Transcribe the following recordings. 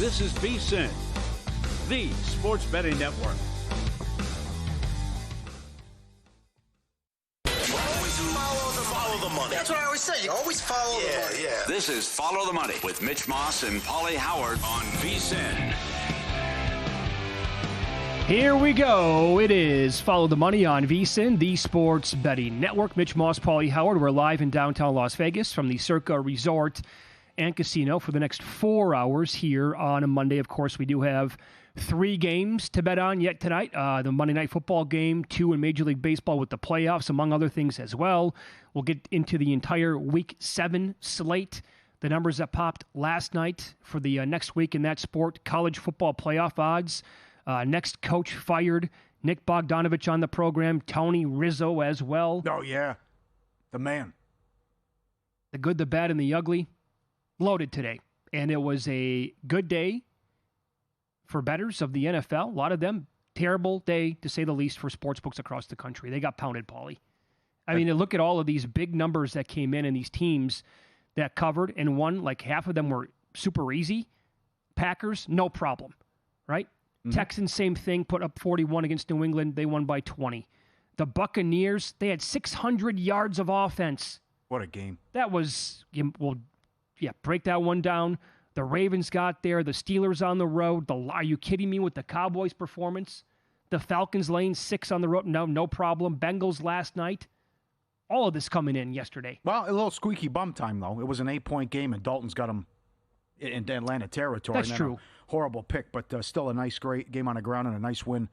This is VSiN, the sports betting network. Follow the money. That's what I always say. You always follow the money. Yeah. This is Follow the Money with Mitch Moss and Pauly Howard on VSiN. Here we go. It is Follow the Money on VSiN, the sports betting network. Mitch Moss, Pauly Howard. We're live in downtown Las Vegas from the Circa Resort and Casino for the next 4 hours here on a Monday. Of course, we do have 3 games to bet on yet tonight. The Monday Night Football game, 2 in Major League Baseball with the playoffs, among other things as well. We'll get into the entire Week 7 slate, the numbers that popped last night for the next week in that sport, college football playoff odds. Next coach fired, Nick Bogdanovich on the program, Tony Rizzo as well. Oh, yeah. The man. The good, the bad, and the ugly. Loaded today. And it was a good day for bettors of the NFL. A lot of them, terrible day, to say the least, for sportsbooks across the country. They got pounded, Pauly. I mean, look at all of these big numbers that came in and these teams that covered and won. Like half of them were super easy. Packers, no problem, right? Mm-hmm. Texans, same thing, put up 41 against New England. They won by 20. The Buccaneers, they had 600 yards of offense. What a game. That was, well, yeah, break that one down. The Ravens got there. The Steelers on the road. Are you kidding me with the Cowboys' performance? The Falcons laying 6 on the road. No problem. Bengals last night. All of this coming in yesterday. Well, a little squeaky bum time, though. It was an 8-point game, and Dalton's got them in Atlanta territory. That's true. Horrible pick, but still a nice, great game on the ground and a nice win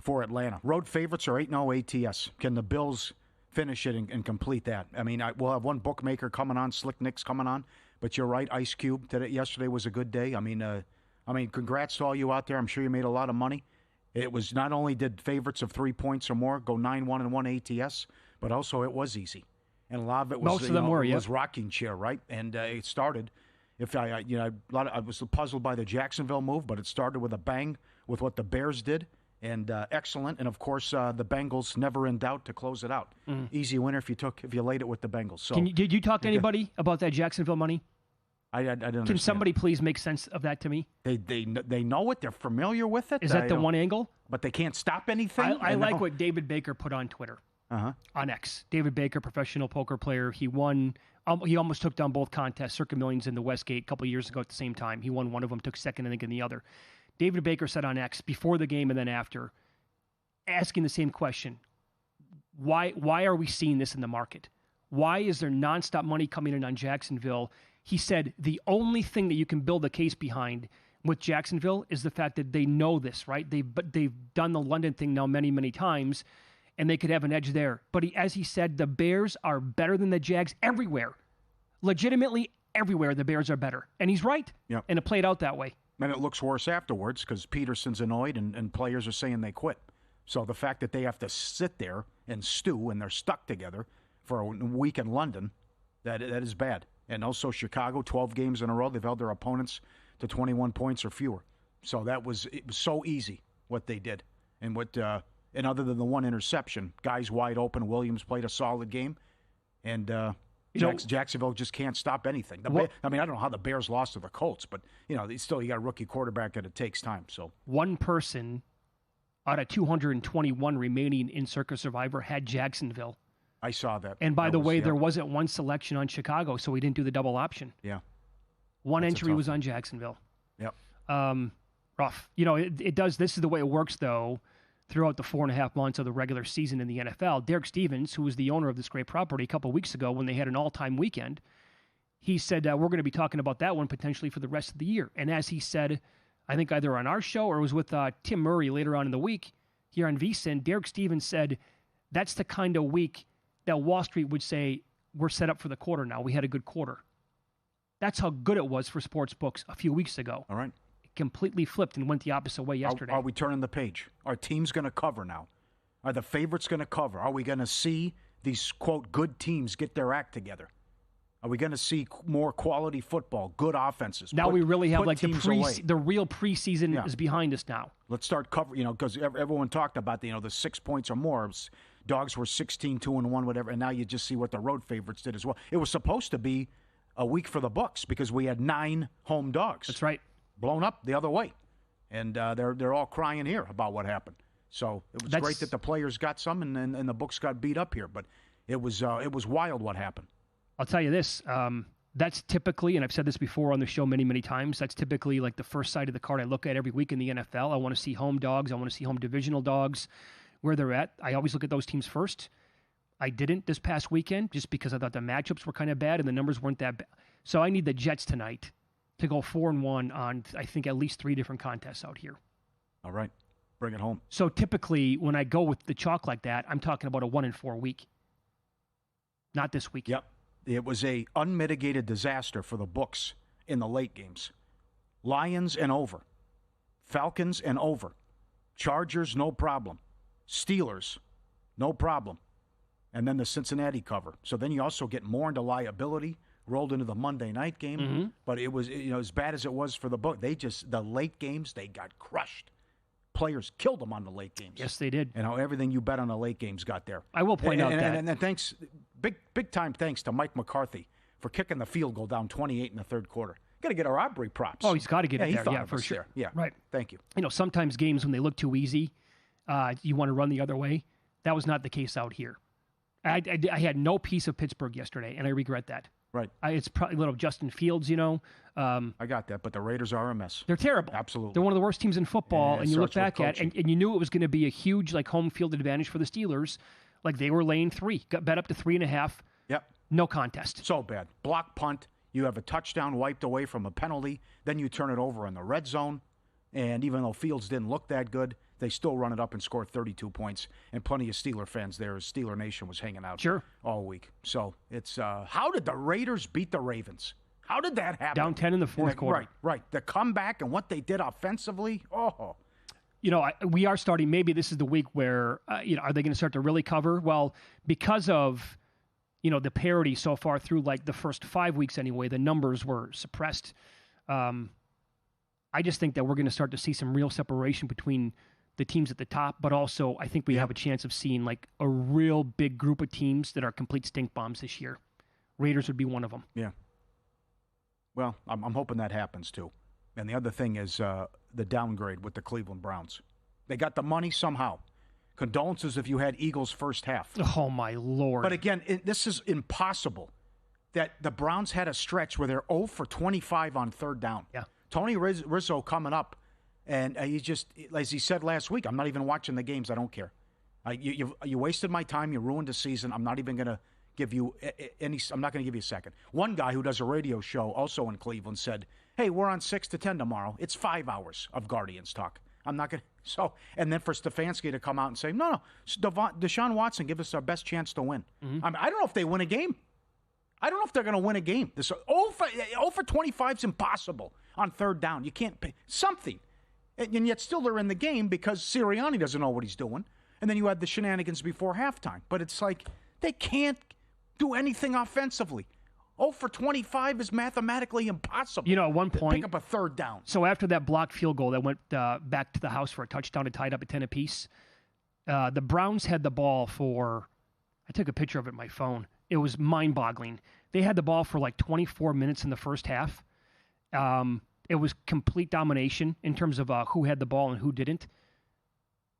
for Atlanta. Road favorites are 8-0 ATS. Can the Bills finish it and complete that? I mean, we'll have one bookmaker coming on, Slick Nick's coming on, but you're right, Ice Cube. Yesterday was a good day. I mean, congrats to all you out there. I'm sure you made a lot of money. It was not only did favorites of 3 points or more go 9-1 ATS, but also it was easy, and a lot of it was most of them were, it was rocking chair, right? And it started. I was puzzled by the Jacksonville move, but it started with a bang with what the Bears did, and excellent. And of course, the Bengals never in doubt to close it out. Mm-hmm. Easy winner if you laid it with the Bengals. So, did you talk to anybody about that Jacksonville money? I didn't understand. Can somebody please make sense of that to me? They know it. They're familiar with it. Is that the one angle? But they can't stop anything. I like what David Baker put on Twitter. On X. David Baker, professional poker player. He won. He almost took down both contests, Circa Millions and the Westgate, a couple of years ago at the same time. He won one of them, took second, I think, in the other. David Baker said on X, before the game and then after, asking the same question. Why are we seeing this in the market? Why is there nonstop money coming in on Jacksonville? He said the only thing that you can build a case behind with Jacksonville is the fact that they know this, right? They've done the London thing now many, many times, and they could have an edge there. But as he said, the Bears are better than the Jags everywhere. Legitimately everywhere, the Bears are better. And he's right. Yep. And it played out that way. And it looks worse afterwards because Peterson's annoyed and players are saying they quit. So the fact that they have to sit there and stew and they're stuck together for a week in London, that is bad. And also Chicago, 12 games in a row, they've held their opponents to 21 points or fewer. So it was so easy what they did. And and other than the one interception, guys wide open, Williams played a solid game. And Jacksonville just can't stop anything. I don't know how the Bears lost to the Colts, but you got a rookie quarterback that it takes time. So one person out of 221 remaining in Circa Survivor had Jacksonville. I saw that. And by the way, there wasn't one selection on Chicago, so we didn't do the double option. Yeah. One entry was on Jacksonville. Yep. Rough. It does. This is the way it works, though, throughout the 4.5 months of the regular season in the NFL. Derek Stevens, who was the owner of this great property a couple of weeks ago when they had an all-time weekend, he said, we're going to be talking about that one potentially for the rest of the year. And as he said, I think either on our show or it was with Tim Murray later on in the week here on VSiN, Derek Stevens said that's the kind of week that Wall Street would say, we're set up for the quarter now. We had a good quarter. That's how good it was for sports books a few weeks ago. All right. It completely flipped and went the opposite way yesterday. Are we turning the page? Are teams going to cover now? Are the favorites going to cover? Are we going to see these, quote, good teams get their act togetger? Are we going to see more quality football, good offenses? Now we really have like the real preseason is behind us now. Let's start covering, because everyone talked about the 6 points or more. Dogs were 16-2-1, whatever, and now you just see what the road favorites did as well. It was supposed to be a week for the books because we had 9 home dogs. That's right. blown up the other way. And they're all crying here about what happened. So it was great that the players got some and the books got beat up here. But it was wild what happened. I'll tell you this. That's typically, and I've said this before on the show many, many times, that's typically like the first side of the card I look at every week in the NFL. I want to see home dogs. I want to see home divisional dogs, where they're at. I always look at those teams first. I didn't this past weekend just because I thought the matchups were kind of bad and the numbers weren't that bad. So I need the Jets tonight to go 4-1 on, I think, at least 3 different contests out here. All right. Bring it home. So typically, when I go with the chalk like that, I'm talking about a 1-4 week. Not this week. Yep. It was a unmitigated disaster for the books in the late games. Lions and over. Falcons and over. Chargers, no problem. Steelers, no problem. And then the Cincinnati cover. So then you also get more into liability, rolled into the Monday night game. Mm-hmm. But it was, as bad as it was for the book, the late games, they got crushed. Players killed them on the late games. Yes, they did. And how everything you bet on the late games got there. I will point out that. And thanks, big time thanks to Mike McCarthy for kicking the field goal down 28 in the third quarter. Got to get our Aubrey props. Oh, he's got to get it there. He Yeah, for sure. There. Yeah, right. Thank you. Sometimes games when they look too easy, you want to run the other way. That was not the case out here. I had no piece of Pittsburgh yesterday, and I regret that. Right. It's probably a little Justin Fields, I got that, but the Raiders are a mess. They're terrible. Absolutely. They're one of the worst teams in football, and you look back at and you knew it was going to be a huge home field advantage for the Steelers. Like they were laying 3, got bet up to 3.5. Yep. No contest. So bad. Block punt. You have a touchdown wiped away from a penalty. Then you turn it over in the red zone. And even though Fields didn't look that good, they still run it up and score 32 points. And plenty of Steeler fans there as Steeler Nation was hanging out all week. So it's how did the Raiders beat the Ravens? How did that happen? Down 10 in the fourth quarter. Right. The comeback and what they did offensively. Oh. We are starting, maybe this is the week where, are they going to start to really cover? Well, because of, the parity so far through the first 5 weeks anyway, the numbers were suppressed. I just think that we're going to start to see some real separation between the teams at the top, but also I think we have a chance of seeing a real big group of teams that are complete stink bombs this year. Raiders would be one of them. Yeah. Well, I'm hoping that happens too. And the other thing is the downgrade with the Cleveland Browns. They got the money somehow. Condolences if you had Eagles first half. Oh, my Lord. But again, this is impossible that the Browns had a stretch where they're 0 for 25 on third down. Yeah. Tony Rizzo coming up, and he just, as he said last week, I'm not even watching the games. I don't care. You wasted my time. You ruined the season. I'm not even going to give you any. I'm not going to give you a second. One guy who does a radio show also in Cleveland said, "Hey, we're on 6 to 10 tomorrow. It's 5 hours of Guardians talk. I'm not going to." So, and then for Stefanski to come out and say, "No, Deshaun Watson, give us our best chance to win." Mm-hmm. I don't know if they win a game. I don't know if they're going to win a game. This 0 for 25 is impossible on third down. You can't pay something. And yet still they're in the game because Sirianni doesn't know what he's doing. And then you had the shenanigans before halftime. But it's like they can't do anything offensively. 0 for 25 is mathematically impossible. At one point, pick up a third down. So after that blocked field goal that went back to the house for a touchdown and tied up at 10 apiece, the Browns had the ball for, I took a picture of it on my phone. It was mind-boggling. They had the ball for 24 minutes in the first half. It was complete domination in terms of who had the ball and who didn't.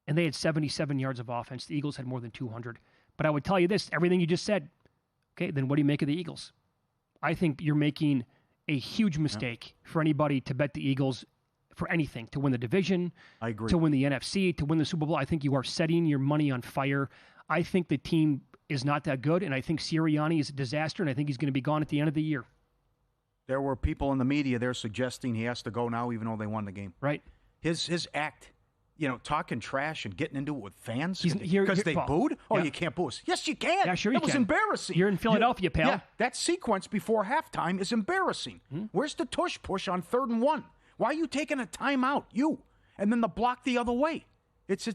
And they had 77 yards of offense. The Eagles had more than 200. But I would tell you this, everything you just said, okay, then what do you make of the Eagles? I think you're making a huge mistake for anybody to bet the Eagles for anything, to win the division, I agree. To win the NFC, to win the Super Bowl. I think you are setting your money on fire. I think the team is not that good, and I think Sirianni is a disaster, and I think he's going to be gone at the end of the year. There were people in the media there suggesting he has to go now, even though they won the game. Right. His act, talking trash and getting into it with fans because they booed. Oh, you can't boo us. Yes, you can. Yeah, sure you can. It was embarrassing. You're in Philadelphia, pal. Yeah, that sequence before halftime is embarrassing. Where's the tush push on 3rd and 1? Why are you taking a timeout? And then the block the other way. It's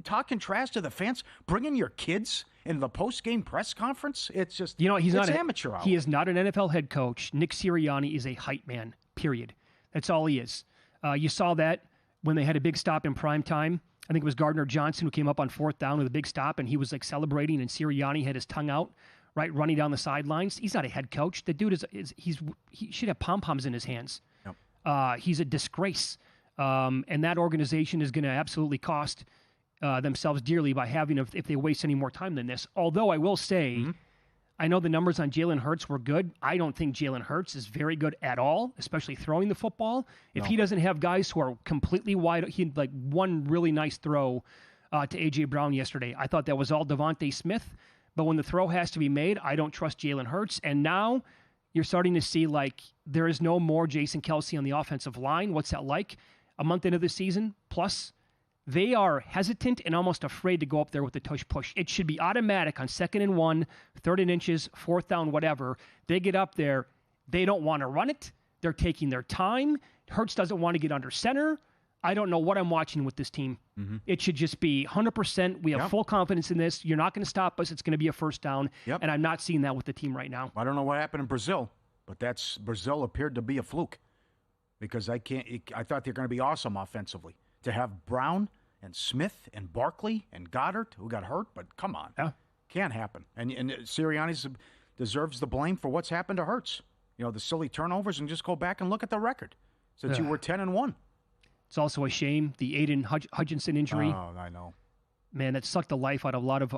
talking trash to the fans, bringing your kids in the post-game press conference. It's just, he's not amateur hour. He is not an NFL head coach. Nick Sirianni is a hype man, period. That's all he is. You saw that when they had a big stop in prime time. I think it was Gardner Johnson who came up on 4th down with a big stop, and he was celebrating, and Sirianni had his tongue out, right, running down the sidelines. He's not a head coach. The dude he should have pom-poms in his hands. Yep. He's a disgrace. And that organization is going to absolutely cost themselves dearly by having if they waste any more time than this. Although I will say, I know the numbers on Jalen Hurts were good. I don't think Jalen Hurts is very good at all, especially throwing the football. If he doesn't have guys who are completely wide, he had like one really nice throw to A.J. Brown yesterday. I thought that was all Devontae Smith. But when the throw has to be made, I don't trust Jalen Hurts. And now you're starting to see like there is no more Jason Kelce on the offensive line. What's that like? A month into the season, plus they are hesitant and almost afraid to go up there with the tush push. It should be automatic on 2nd and 1, 3rd and inches, 4th down, whatever. They get up there. They don't want to run it. They're taking their time. Hurts doesn't want to get under center. I don't know what I'm watching with this team. It should just be 100%. We have full confidence in this. You're not going to stop us. It's going to be a first down. And I'm not seeing that with the team right now. I don't know what happened in Brazil, but Brazil appeared to be a fluke. Because I thought they're going to be awesome offensively. To have Brown and Smith and Barkley and Goddard, who got hurt, but come on. Can't happen. And Sirianni deserves the blame for what's happened to Hurts. You know, the silly turnovers, and just go back and look at the record. Since you were 10-1. It's also a shame, the Aiden Hutchinson injury. Oh, I know. Man, that sucked the life out of a lot of,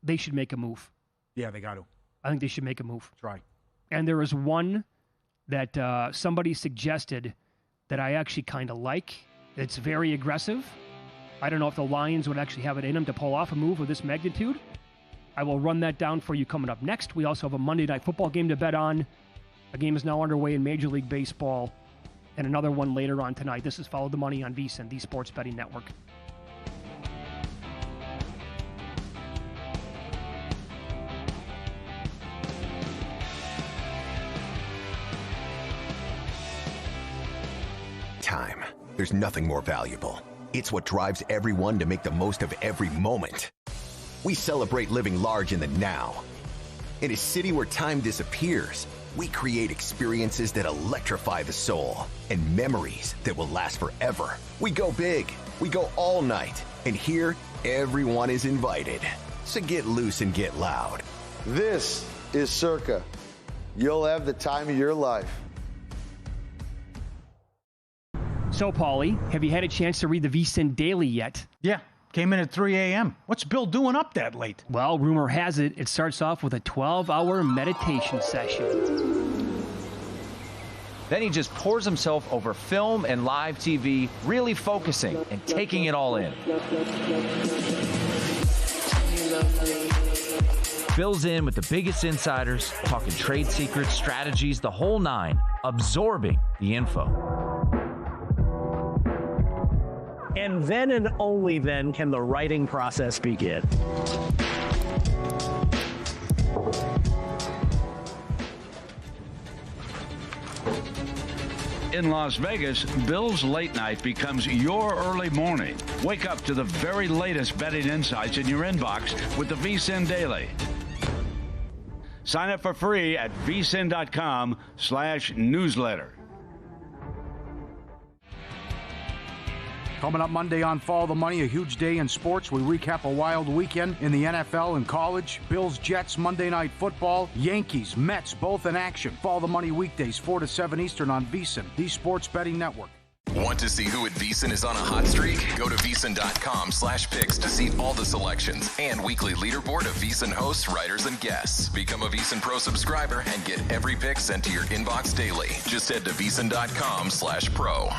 they should make a move. Yeah, they got to. I think they should make a move. Try. And there is one that somebody suggested that I actually kind of like. It's very aggressive. I don't know if the Lions would actually have it in them to pull off a move of this magnitude. I will run that down for you coming up next. We also have a Monday Night Football game to bet on. A game is now underway in Major League Baseball, and another one later on tonight. This is Follow the Money on VSiN, the Sports Betting Network. Time. There's nothing more valuable. It's what drives everyone to make the most of every moment. We celebrate living large in the now. In a city where time disappears, we create experiences that electrify the soul and memories that will last forever. We go big, we go all night, and here, everyone is invited. So get loose and get loud. This is Circa. You'll have the time of your life. So, Pauly, have you had a chance to read the VSiN Daily yet? Yeah, came in at 3 a.m. What's Bill doing up that late? Well, rumor has it, it starts off with a 12-hour meditation session. Then he just pours himself over film and live TV, really focusing and taking it all in. Bill's in with the biggest insiders, talking trade secrets, strategies, the whole nine, absorbing the info. And then and only then can the writing process begin. In Las Vegas, Bill's late night becomes your early morning. Wake up to the very latest betting insights in your inbox with the VSiN Daily. Sign up for free at vsin.com/newsletter. Coming up Monday on Follow the Money, a huge day in sports. We recap a wild weekend in the NFL and college. Bills, Jets, Monday Night Football. Yankees, Mets, both in action. Follow the Money weekdays, 4 to 7 Eastern on VSiN, the Sports Betting Network. Want to see who at VSiN is on a hot streak? Go to vsin.com/picks to see all the selections and weekly leaderboard of VSiN hosts, writers, and guests. Become a VSiN Pro subscriber and get every pick sent to your inbox daily. Just head to vsin.com/pro.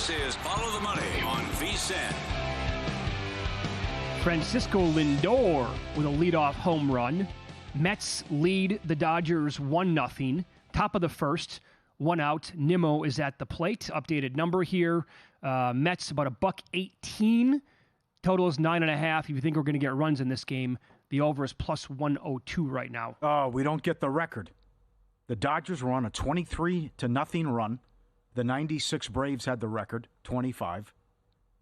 This is Follow the Money on VSiN. Francisco Lindor with a leadoff home run. Mets lead the Dodgers 1-0. Top of the first, 1 out. Nimmo is at the plate. Updated number here. Mets about $1.18. Total is 9.5. If you think we're going to get runs in this game, the over is plus 102 right now. Oh, we don't get the record. The Dodgers were on a 23-0 run. The 96 Braves had the record, 25.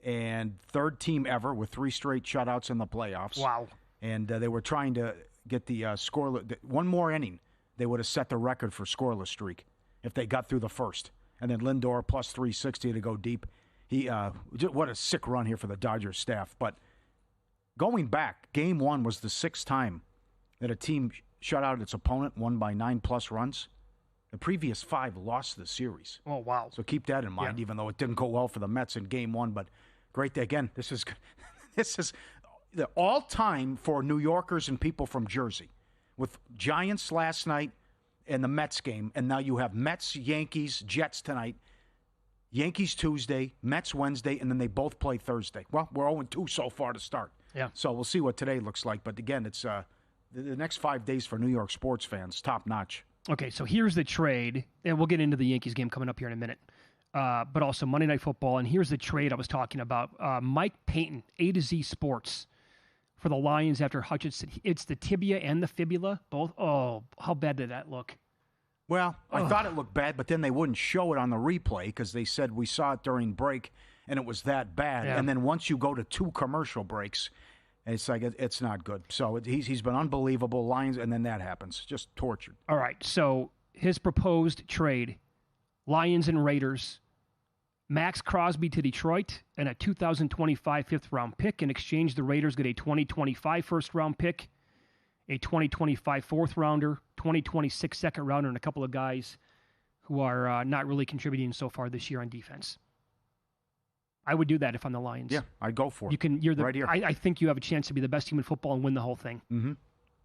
And third team ever with 3 straight shutouts in the playoffs. Wow. And they were trying to get the scoreless. One more inning, they would have set the record for scoreless streak if they got through the first. And then Lindor plus 360 to go deep. What a sick run here for the Dodgers staff. But going back, Game 1 was the 6th time that a team shut out its opponent, won by 9+ runs. The previous 5 lost the series. Oh, wow. So keep that in mind, even though it didn't go well for the Mets in Game 1. But great day. Again, this is the all-time for New Yorkers and people from Jersey. With Giants last night and the Mets game, and now you have Mets, Yankees, Jets tonight. Yankees Tuesday, Mets Wednesday, and then they both play Thursday. Well, we're 0-2 so far to start. Yeah. So we'll see what today looks like. But again, it's the next 5 days for New York sports fans, top notch. Okay, so here's the trade, and we'll get into the Yankees game coming up here in a minute. But also Monday Night Football, and here's the trade I was talking about. Mike Payton, A to Z Sports, for the Lions after Hutchinson. It's the tibia and the fibula, both. Oh, how bad did that look? Well, I thought it looked bad, but then they wouldn't show it on the replay because they said we saw it during break and it was that bad. Yeah. And then once you go to 2 commercial breaks, it's like it's not good. So he's been unbelievable, Lions, and then that happens. Just tortured. All right, so his proposed trade, Lions and Raiders, Max Crosby to Detroit, and a 2025 fifth-round pick. In exchange, the Raiders get a 2025 first-round pick, a 2025 fourth-rounder, 2026 second-rounder, and a couple of guys who are not really contributing so far this year on defense. I would do that if I'm the Lions. Yeah, I'd go for it. You're right here. I think you have a chance to be the best team in football and win the whole thing. Mm-hmm.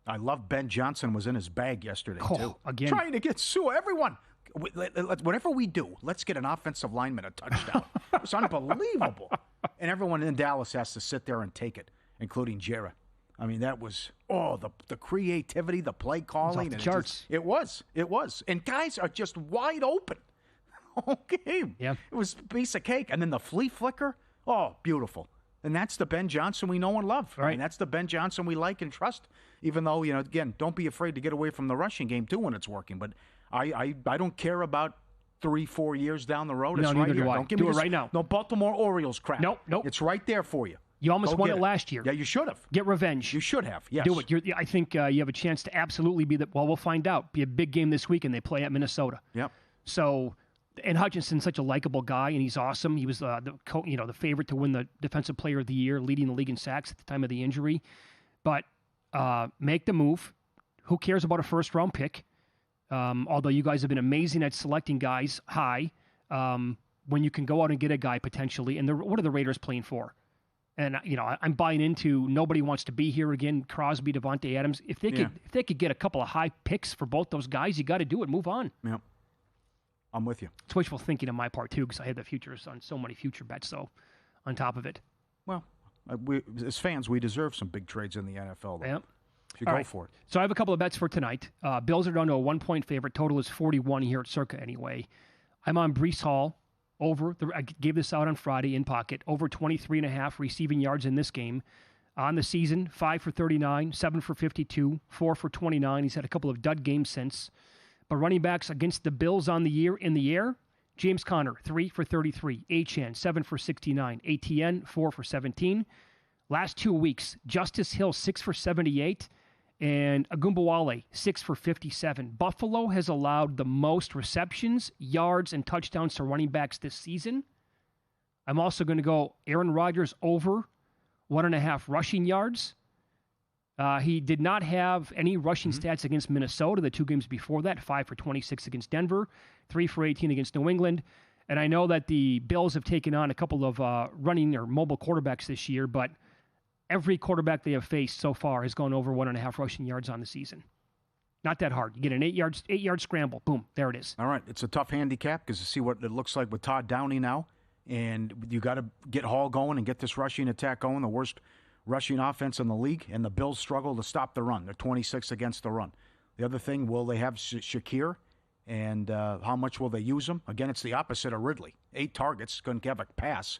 I love Ben Johnson was in his bag yesterday, too. Again. Trying to get everyone. Whatever we do, let's get an offensive lineman a touchdown. It's unbelievable. And everyone in Dallas has to sit there and take it, including Jarrett. I mean, that was, the creativity, the play calling. It was off the charts. It was. And guys are just wide open. Okay. Yeah. It was a piece of cake. And then the flea flicker, beautiful. And that's the Ben Johnson we know and love. Right. And that's the Ben Johnson we like and trust, even though, again, don't be afraid to get away from the rushing game, too, when it's working. But I don't care about 3-4 years down the road. No, it's neither right here. do I. Don't give do me it this, right now. No Baltimore Orioles crap. Nope. It's right there for you. You almost won it get last year. Yeah, you should have. Get revenge. You should have, yes. Do it. I think you have a chance to absolutely be we'll find out. Be a big game this week, and they play at Minnesota. Yep. So, and Hutchinson's such a likable guy, and he's awesome. He was the favorite to win the Defensive Player of the Year, leading the league in sacks at the time of the injury. But make the move. Who cares about a first-round pick? Although you guys have been amazing at selecting guys high, when you can go out and get a guy potentially. And what are the Raiders playing for? And I'm buying into nobody wants to be here again. Crosby, Devontae Adams. If they could get a couple of high picks for both those guys, you got to do it. Move on. Yep. I'm with you. It's wishful thinking on my part too, because I had the futures on so many future bets. So, on top of it, well, we, as fans, we deserve some big trades in the NFL. Though. Yep. You go for it. So I have a couple of bets for tonight. Bills are down to a 1-point favorite. Total is 41 here at Circa anyway. I'm on Breece Hall. I gave this out on Friday in pocket. Over 23.5 receiving yards in this game. On the season, 5 for 39, 7 for 52, 4 for 29. He's had a couple of dud games since. But running backs against the Bills on the year in the air, James Conner, 3 for 33. Achane, 7 for 69. ATN, 4 for 17. Last 2 weeks, Justice Hill, 6 for 78. And Agumbawale, 6 for 57. Buffalo has allowed the most receptions, yards, and touchdowns to running backs this season. I'm also going to go Aaron Rodgers over 1.5 rushing yards. He did not have any rushing stats against Minnesota the 2 games before that. 5 for 26 against Denver, 3 for 18 against New England. And I know that the Bills have taken on a couple of running or mobile quarterbacks this year, but every quarterback they have faced so far has gone over 1.5 rushing yards on the season. Not that hard. You get an 8-yard scramble. Boom, there it is. All right. It's a tough handicap because you see what it looks like with Todd Downey now. And you got to get Hall going and get this rushing attack going, the worst rushing offense in the league, and the Bills struggle to stop the run. They're 26 against the run. The other thing, will they have Shakir, and how much will they use him? Again, it's the opposite of Ridley. 8 targets, couldn't have a pass.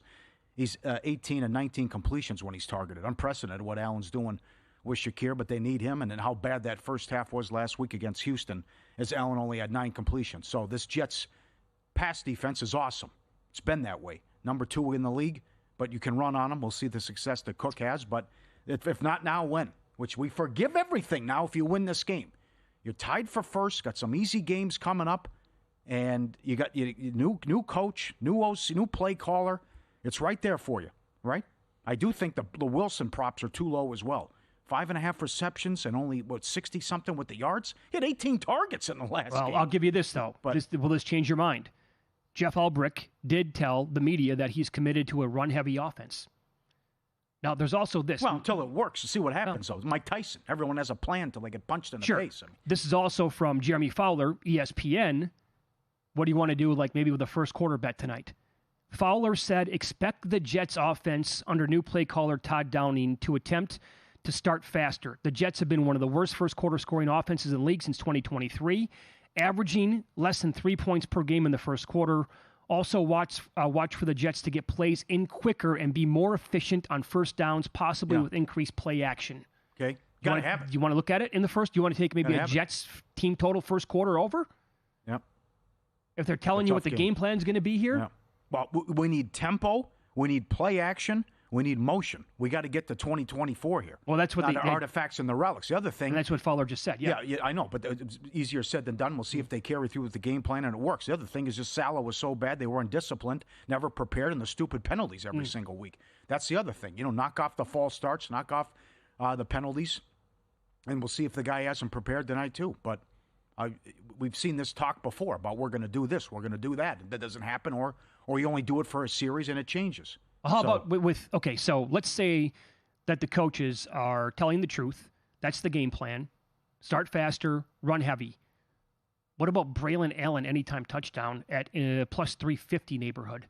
He's 18 and 19 completions when he's targeted. Unprecedented what Allen's doing with Shakir, but they need him, and then how bad that first half was last week against Houston, as Allen only had 9 completions. So this Jets pass defense is awesome. It's been that way. Number 2 in the league, but you can run on them. We'll see the success that Cook has, but if not now, when? Which we forgive everything now if you win this game. You're tied for first, got some easy games coming up, and you got new coach, new OC, new play caller. It's right there for you, right? I do think the Wilson props are too low as well. 5.5 receptions and only, 60-something with the yards? He had 18 targets in the last game. Well, I'll give you this, though. Will this change your mind? Jeff Ulbrich did tell the media that he's committed to a run-heavy offense. Now, there's also this. Well, until it works, to see what happens, though. Mike Tyson. Everyone has a plan until they get punched in the face. I mean. This is also from Jeremy Fowler, ESPN. What do you want to do, maybe with the first quarter bet tonight? Fowler said, expect the Jets offense under new play caller Todd Downing to attempt to start faster. The Jets have been one of the worst first quarter scoring offenses in the league since 2023, averaging less than 3 points per game in the first quarter. Also watch for the Jets to get plays in quicker and be more efficient on first downs, possibly with increased play action. Okay. Got to have it. You want to look at it in the first? Do you want to take maybe a Jets team total first quarter over? Yep. If they're telling you what the game plan is going to be here? Yeah. Well, we need tempo. We need play action. We need motion. We got to get to 2024 here. Well, that's what the artifacts and the relics. The other thing, and that's what Fowler just said. Yeah, I know, but it's easier said than done. We'll see if they carry through with the game plan and it works. The other thing is just Salah was so bad they were undisciplined, never prepared, and the stupid penalties every single week. That's the other thing. Knock off the false starts, knock off the penalties, and we'll see if the guy hasn't prepared tonight too. But we've seen this talk before about we're going to do this, we're going to do that. That doesn't happen, or you only do it for a series and it changes. How about okay, so let's say that the coaches are telling the truth. That's the game plan. Start faster, run heavy. What about Braylon Allen anytime touchdown at plus 350 neighborhood?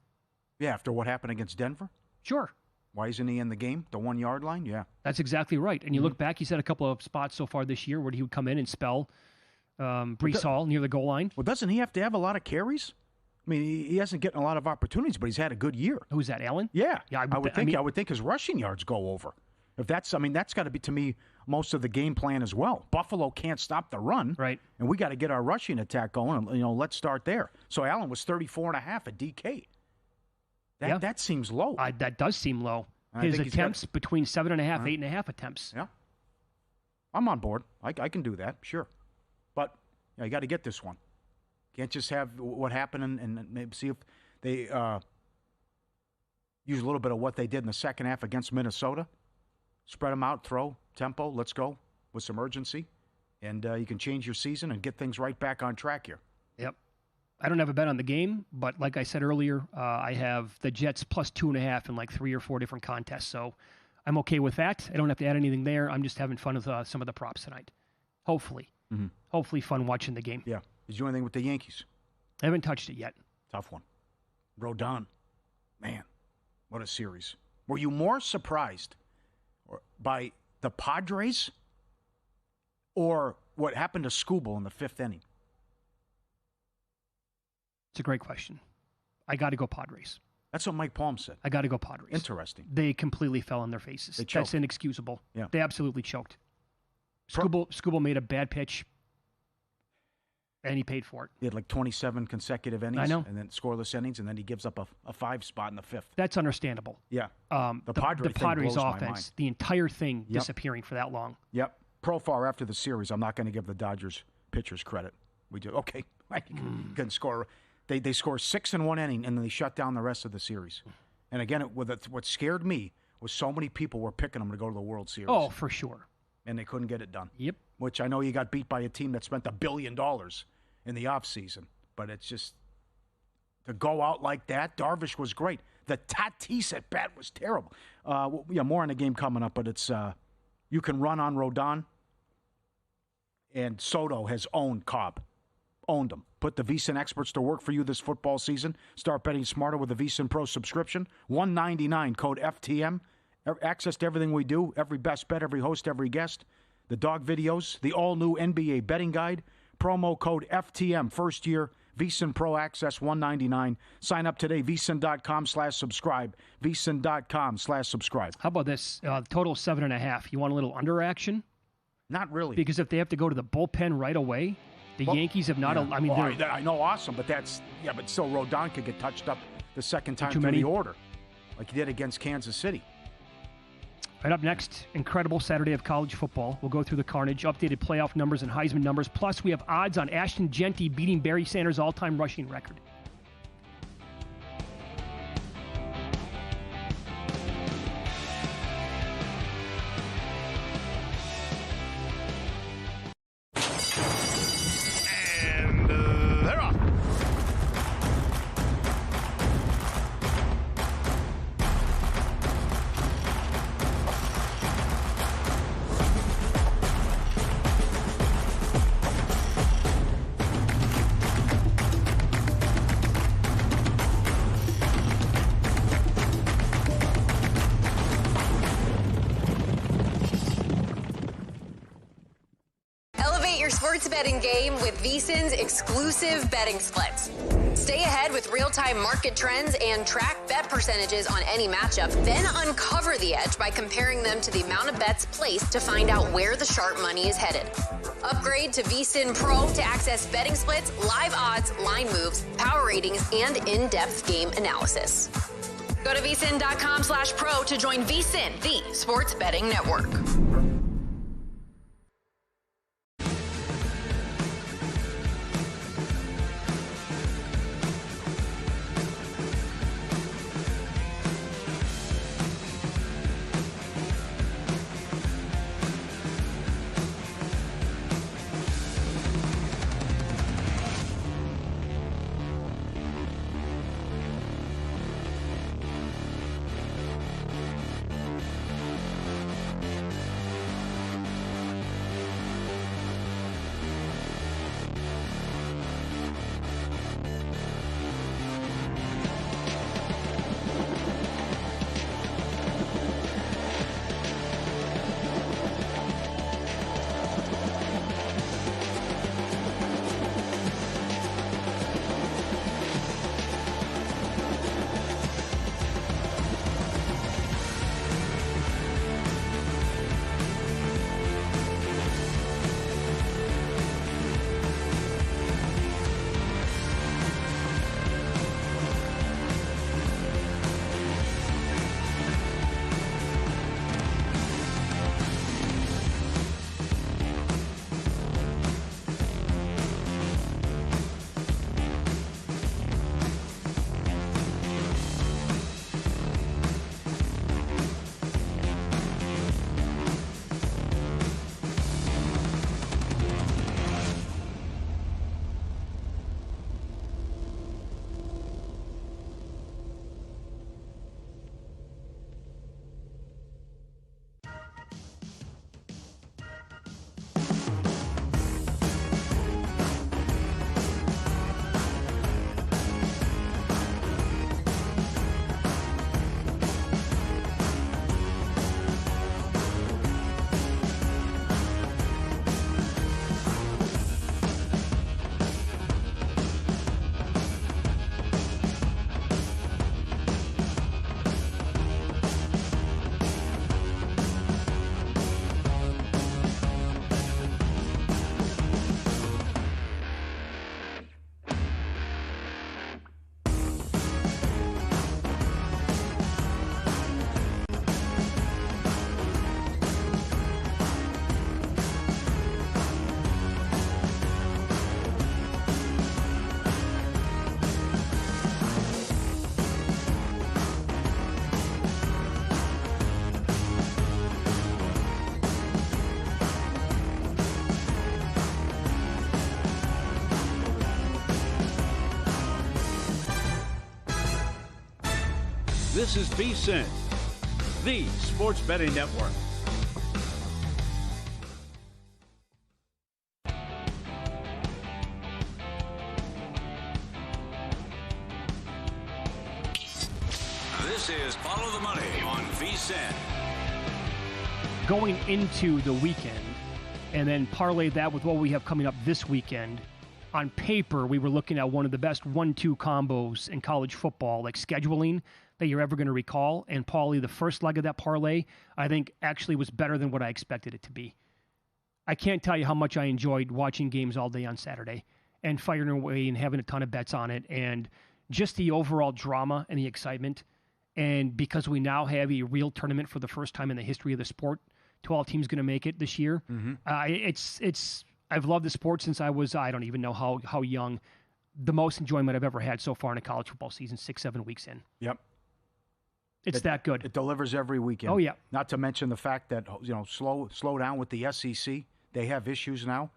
Yeah, after what happened against Denver? Sure. Why isn't he in the game? The 1 yard line? Yeah. That's exactly right. And you look back, he's had a couple of spots so far this year where he would come in and spell Breece Hall near the goal line. Well, doesn't he have to have a lot of carries? I mean, he hasn't getting a lot of opportunities, but he's had a good year. Who's that, Allen? Yeah. I would think his rushing yards go over. If that's got to be, to me, most of the game plan as well. Buffalo can't stop the run. Right. And we got to get our rushing attack going, and, let's start there. So Allen was 34.5 at DK. That seems low. That does seem low. His attempts between 7.5, 8.5 attempts. Yeah. I'm on board. I can do that, sure. But you got to get this one. Can't just have what happened and maybe see if they use a little bit of what they did in the second half against Minnesota. Spread them out, throw, tempo, let's go with some urgency. And you can change your season and get things right back on track here. Yep. I don't have a bet on the game, but like I said earlier, I have the Jets plus 2.5 in 3 or 4 different contests. So I'm okay with that. I don't have to add anything there. I'm just having fun with some of the props tonight. Hopefully. Mm-hmm. Hopefully fun watching the game. Yeah. Did you do anything with the Yankees? I haven't touched it yet. Tough one. Rodon. Man, what a series. Were you more surprised by the Padres or what happened to Skubal in the 5th inning? It's a great question. I got to go Padres. That's what Mike Palm said. I got to go Padres. Interesting. They completely fell on their faces. That's inexcusable. Yeah. They absolutely choked. Skubal made a bad pitch. And he paid for it. He had 27 consecutive innings. I know. And then scoreless innings, and then he gives up a 5 spot in the 5th. That's understandable. Yeah. The Padres offense, the entire thing disappearing for that long. Yep. Profar after the series, I'm not going to give the Dodgers pitchers credit. We do. Okay. Couldn't score. They score 6 in 1 inning, and then they shut down the rest of the series. And again, what scared me was so many people were picking them to go to the World Series. Oh, for sure. And they couldn't get it done. Yep. Which I know you got beat by a team that spent $1 billion in the offseason. But it's just, to go out like that, Darvish was great. The Tatis at bat was terrible. More in the game coming up, but it's you can run on Rodon, and Soto has owned Cobb. owned them. Put the VSiN experts to work for you this football season. Start betting smarter with a VSiN Pro subscription. $199, code FTM. Access to everything we do, every best bet, every host, every guest. The dog videos, the all-new NBA betting guide. Promo code FTM, first year. VSiN Pro access, $199. Sign up today, VSiN.com/subscribe. VSiN.com/subscribe. How about this? Total 7.5. You want a little under action? Not really. Because if they have to go to the bullpen right away, the Yankees have not. Yeah. I mean, I know, awesome, but but still, Rodon could get touched up the second time through the order, like he did against Kansas City. Right up next, incredible Saturday of college football. We'll go through the carnage, updated playoff numbers and Heisman numbers. Plus, we have odds on Ashton Genty beating Barry Sanders' all-time rushing record. Sports betting game with VSiN's exclusive betting splits. Stay ahead with real-time market trends and track bet percentages on any matchup. Then uncover the edge by comparing them to the amount of bets placed to find out where the sharp money is headed. Upgrade to VSiN Pro to access betting splits, live odds, line moves, power ratings, and in-depth game analysis. Go to VSiN.com/pro to join VSiN, the sports betting network. This is VSiN, the sports betting network. This is Follow the Money on VSiN. Going into the weekend, and then parlay that with what we have coming up this weekend, on paper, we were looking at one of the best 1-2 combos in college football, like scheduling, that you're ever going to recall. And Pauly, the first leg of that parlay, I think actually was better than what I expected it to be. I can't tell you how much I enjoyed watching games all day on Saturday and firing away and having a ton of bets on it, and just the overall drama and the excitement. And because we now have a real tournament for the first time in the history of the sport, 12 teams going to make it this year. I've loved the sport since I was, I don't even know how young. The most enjoyment I've ever had so far in a college football season, 6-7 weeks in. Yep. It's that good. It delivers every weekend. Oh, yeah. Not to mention the fact that, slow down with the SEC. They have issues now,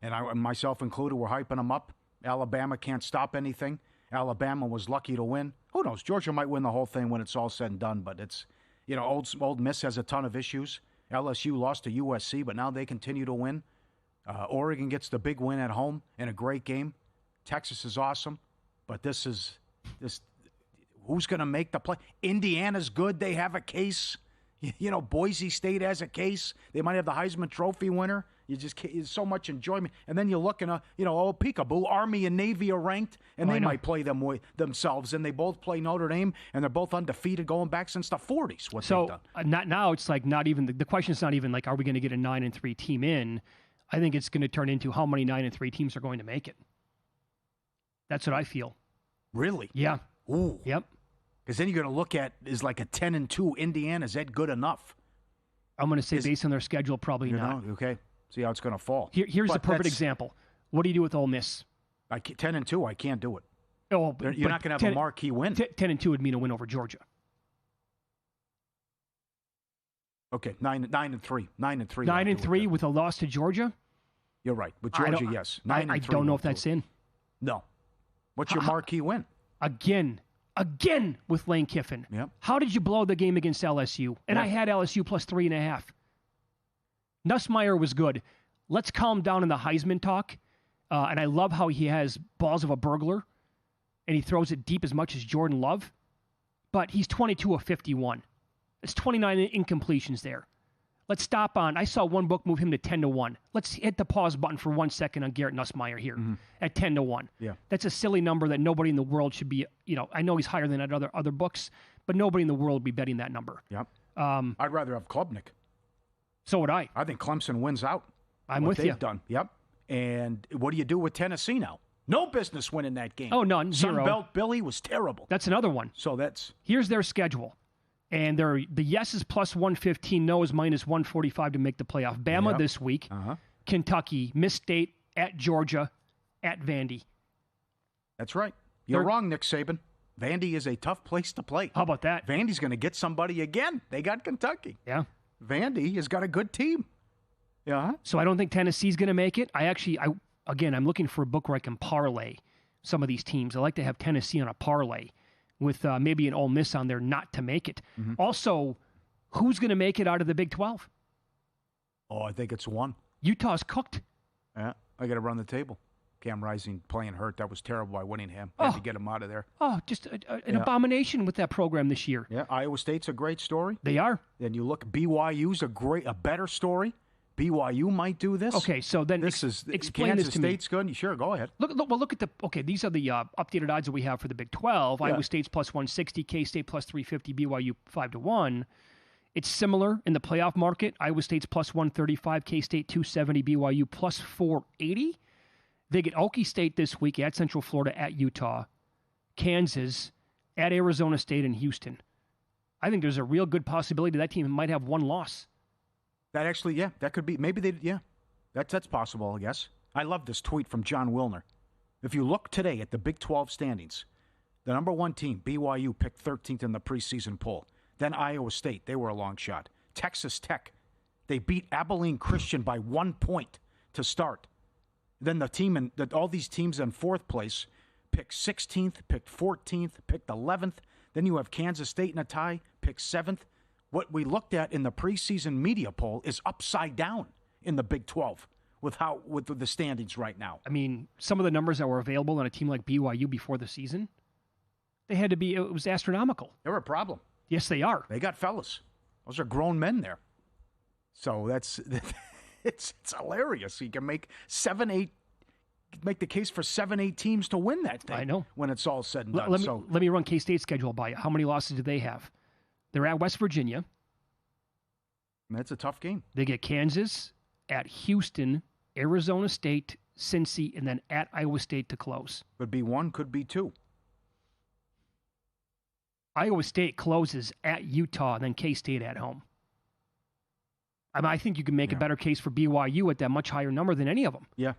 and I, myself included, we're hyping them up. Alabama can't stop anything. Alabama was lucky to win. Who knows? Georgia might win the whole thing when it's all said and done, but it's, Old Miss has a ton of issues. LSU lost to USC, but now they continue to win. Oregon gets the big win at home in a great game. Texas is awesome, but this. Who's going to make the play? Indiana's good. They have a case. Boise State has a case. They might have the Heisman Trophy winner. It's so much enjoyment. And then you look and peekaboo, Army and Navy are ranked, and they might play themselves. And they both play Notre Dame, and they're both undefeated going back since the 40s. They've done. Not now. It's like not even the question is not even like, are we going to get a 9-3 team in? I think it's going to turn into how many 9-3 teams are going to make it. That's what I feel. Really? Yeah. Ooh. Yep. Because then you're going to look at, is like a 10-2 Indiana, is that good enough? I'm going to say based on their schedule, probably not. Okay. See how it's going to fall. Here's the perfect example. What do you do with Ole Miss? 10-2, I can't do it. Oh, you're not going to have a marquee win. 10-2 would mean a win over Georgia. Okay, 9-3. 9-3. 9-3 with a loss to Georgia? You're right. With Georgia, yes. 9-3. I don't know if that's in. No. What's your marquee win? Again with Lane Kiffin. Yep. How did you blow the game against LSU? And I had LSU plus 3.5. Nussmeier was good. Let's calm down in the Heisman talk. And I love how he has balls of a burglar, and he throws it deep as much as Jordan Love. But he's 22 of 51. It's 29 incompletions there. Let's stop on. I saw one book move him to 10-1. Let's hit the pause button for 1 second on Garrett Nussmeier here at 10-1. Yeah. That's a silly number that nobody in the world should be, I know he's higher than at other books, but nobody in the world would be betting that number. Yep. I'd rather have Klubnik. So would I. I think Clemson wins out. I'm with you. They've done. Yep. And what do you do with Tennessee now? No business winning that game. Oh, none. Zero. Sunbelt Billy was terrible. That's another one. So here's their schedule. And the yes is plus 115, no is minus 145 to make the playoff. Bama this week, Kentucky, Miss State, at Georgia, at Vandy. That's right. You're wrong, Nick Saban. Vandy is a tough place to play. How about that? Vandy's going to get somebody again. They got Kentucky. Yeah. Vandy has got a good team. Yeah. So I don't think Tennessee's going to make it. I'm looking for a book where I can parlay some of these teams. I like to have Tennessee on a parlay with maybe an Ole Miss on there not to make it. Mm-hmm. Also, who's going to make it out of the Big 12? Oh, I think it's one. Utah's cooked. Yeah, I got to run the table. Cam Rising playing hurt. That was terrible by Winningham. Had to get him out of there. Oh, just an abomination with that program this year. Yeah, Iowa State's a great story. They are. Then you look, BYU's a better story. BYU might do this. Okay, so then explain Kansas this to me. State's good. Sure, go ahead. Look at these are the updated odds that we have for the Big 12. Yeah. Iowa State's plus 160, K-State plus 350, BYU 5-1. It's similar in the playoff market. Iowa State's plus 135, K-State 270, BYU plus 480. They get Okie State this week at Central Florida, at Utah, Kansas, at Arizona State, and Houston. I think there's a real good possibility that team might have one loss. That actually, that could be. Maybe that's possible, I guess. I love this tweet from John Wilner. If you look today at the Big 12 standings, the number one team, BYU, picked 13th in the preseason poll. Then Iowa State, they were a long shot. Texas Tech, they beat Abilene Christian by 1 point to start. Then all these teams in fourth place picked 16th, picked 14th, picked 11th. Then you have Kansas State in a tie, picked 7th. What we looked at in the preseason media poll is upside down in the Big 12 with the standings right now. I mean, some of the numbers that were available on a team like BYU before the season, They had to be. It was astronomical. They're a problem. Yes, they are. They got fellas. Those are grown men there. So that's it's hilarious. You can make 7-8. Make the case for 7-8 teams to win that thing. I know. When it's all said and done. Let me run K-State's schedule by you. How many losses do they have? They're at West Virginia. That's a tough game. They get Kansas, at Houston, Arizona State, Cincy, and then at Iowa State to close. Could be one, could be two. Iowa State closes at Utah, and then K-State at home. I think you can make a better case for BYU at that much higher number than any of them. Yeah.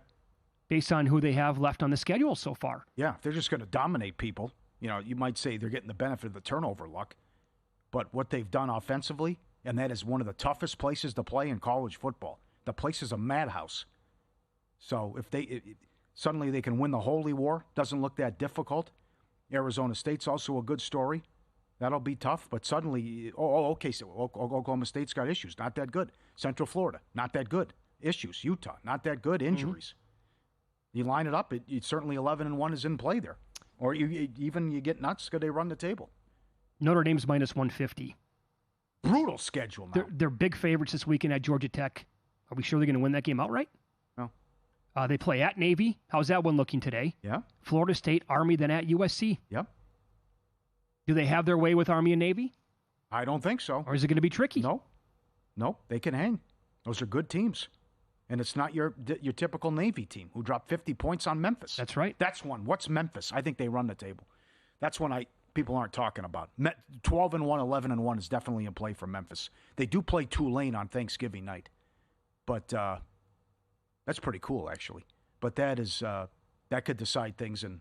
Based on who they have left on the schedule so far. Yeah, if they're just going to dominate people, you might say they're getting the benefit of the turnover luck. But what they've done offensively, and that is one of the toughest places to play in college football. The place is a madhouse. So if suddenly they can win the Holy War, doesn't look that difficult. Arizona State's also a good story. That'll be tough, but suddenly, okay, so Oklahoma State's got issues, not that good. Central Florida, not that good. Issues. Utah, not that good. Injuries. Mm-hmm. You line it up, it's certainly 11-1 is in play there. Or you get nuts because they run the table. Notre Dame's minus 150. Brutal schedule now. They're big favorites this weekend at Georgia Tech. Are we sure they're going to win that game outright? No. They play at Navy. How's that one looking today? Yeah. Florida State, Army, then at USC. Yep. Do they have their way with Army and Navy? I don't think so. Or is it going to be tricky? No, they can hang. Those are good teams. And it's not your typical Navy team who dropped 50 points on Memphis. That's right. That's one. What's Memphis? I think they run the table. That's one people aren't talking about. 12-1, 11-1 is definitely in play for Memphis. They do play Tulane on Thanksgiving night. But that's pretty cool, actually. But that could decide things, and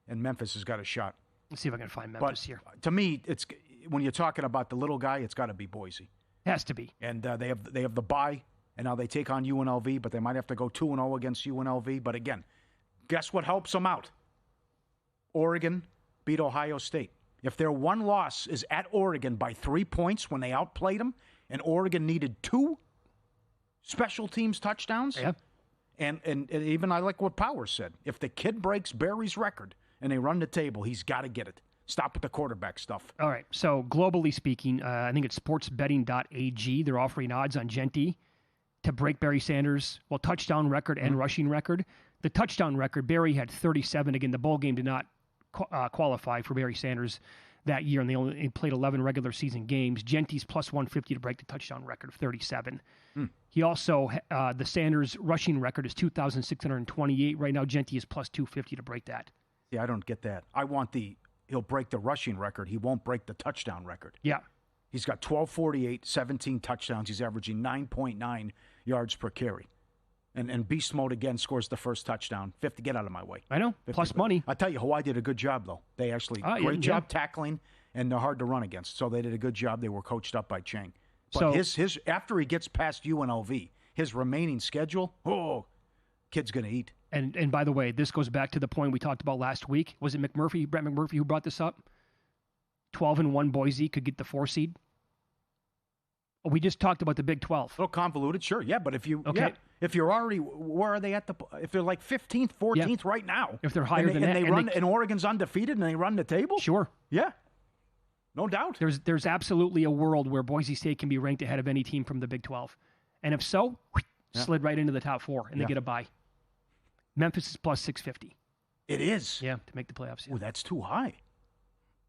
Memphis has got a shot. Let's see if I can find Memphis here. To me, it's when you're talking about the little guy, it's got to be Boise. Has to be. And they have the bye. And now they take on UNLV, but they might have to go 2-0 against UNLV. But again, guess what helps them out? Oregon beat Ohio State. If their one loss is at Oregon by 3 points when they outplayed them, and Oregon needed 2 special teams touchdowns, and even I like what Power said. If the kid breaks Barry's record and they run the table, he's got to get it. Stop with the quarterback stuff. All right. So globally speaking, I think it's sportsbetting.ag. They're offering odds on Genty to break Barry Sanders' touchdown record and rushing record. The touchdown record, Barry had 37. Again, the bowl game did not qualify for Barry Sanders that year, and they only played 11 regular season games. Genty's plus 150 to break the touchdown record of 37. He also, the Sanders rushing record is 2,628. Right now, Genty is plus 250 to break that. Yeah, I don't get that. I want he'll break the rushing record. He won't break the touchdown record. Yeah. He's got 1248, 17 touchdowns. He's averaging 9.9 yards per carry. And Beast Mode again scores the first touchdown. 50, get out of my way. I know, 50, plus money. I tell you, Hawaii did a good job, though. They actually, great job tackling, and they're hard to run against. So they did a good job. They were coached up by Chang. But his after he gets past UNLV, his remaining schedule, kid's going to eat. And by the way, this goes back to the point we talked about last week. Was it Brett McMurphy who brought this up? 12-1 Boise could get the 4 seed. We just talked about the Big 12. A little convoluted, sure, yeah. But if you're already, where are they at if they're like 15th, 14th right now? If they're higher than that, and Oregon's undefeated and they run the table, sure, yeah, no doubt. There's absolutely a world where Boise State can be ranked ahead of any team from the Big 12, and if so, slid right into the top 4 and they get a bye. Memphis is plus 650. It is, to make the playoffs. Oh, that's too high.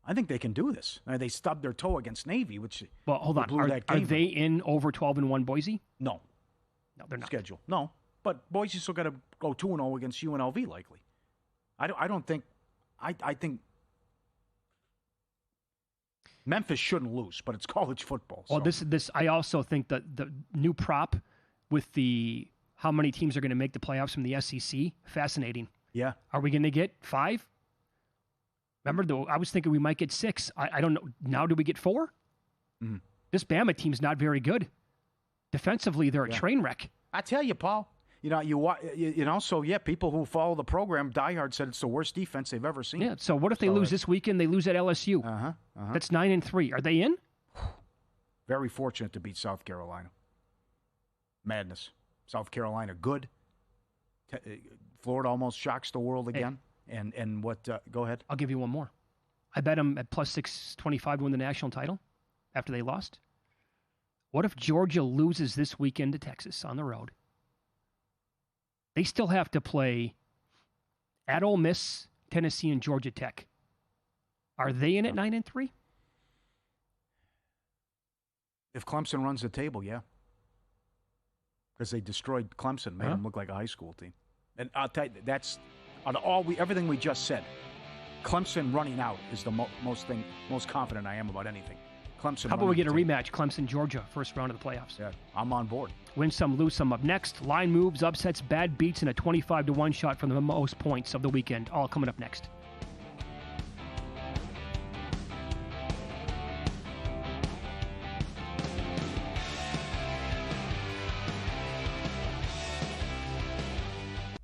I think they can do this. They stubbed their toe against Navy, which hold on. Are they in over 12-1 Boise? No, they're not. Schedule no, but Boise's still got to go 2-0 against UNLV likely. I don't think. I think Memphis shouldn't lose, but it's college football. Well, this I also think that the new prop with the how many teams are going to make the playoffs from the SEC, fascinating. Yeah, are we going to get 5? Remember, though, I was thinking we might get 6. I don't know. Now do we get 4? Mm-hmm. This Bama team's not very good. Defensively, they're a train wreck. I tell you, Paul. People who follow the program, diehard, said it's the worst defense they've ever seen. Yeah, so what if they lose this weekend? They lose at LSU. That's 9-3. Are they in? Very fortunate to beat South Carolina. Madness. South Carolina, good. Florida almost shocks the world again. Hey. And what? Go ahead. I'll give you one more. I bet them at plus 625 to win the national title after they lost. What if Georgia loses this weekend to Texas on the road? They still have to play at Ole Miss, Tennessee, and Georgia Tech. Are they in at 9-3? If Clemson runs the table, yeah. Because they destroyed Clemson, made them look like a high school team. And I'll tell you, that's on everything we just said. Clemson running out is the most confident I am about anything. Clemson. How about we get a rematch, Clemson-Georgia, first round of the playoffs? Yeah, I'm on board. Win some, lose some. Up next, line moves, upsets, bad beats, and a 25-1 shot from the most points of the weekend. All coming up next.